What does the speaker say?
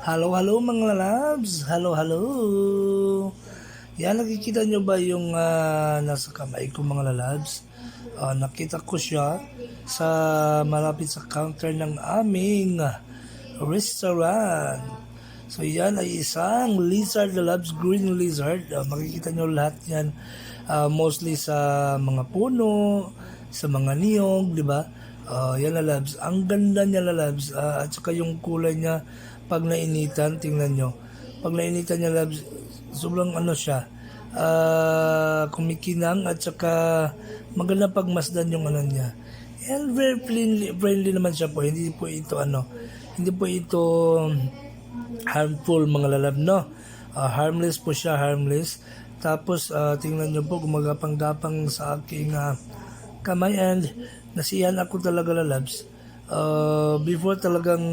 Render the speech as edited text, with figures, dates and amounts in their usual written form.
Hello, hello mga labs. Hello, hello. Yan, nakikita nyo ba yung nasa kamay ko mga labs? Nakita ko siya sa malapit sa counter ng aming restaurant. So yan ay isang lizard labs, green lizard. Makikita nyo lahat yan mostly sa mga puno, sa mga niyog, di ba? Yan na labs. Ang ganda niya na labs. At saka yung kulay niya pag nainitan, tingnan nyo. Pag nainitan niya labs, sobrang ano siya, kumikinang at saka maganda pagmasdan yung ano niya. And very friendly naman siya po. Hindi po ito harmful mga lalab, no? Harmless po siya, harmless. Tapos tingnan nyo po, gumagapang-gapang sa aking kamay and nasiyahan ako talaga lalabs. Before talagang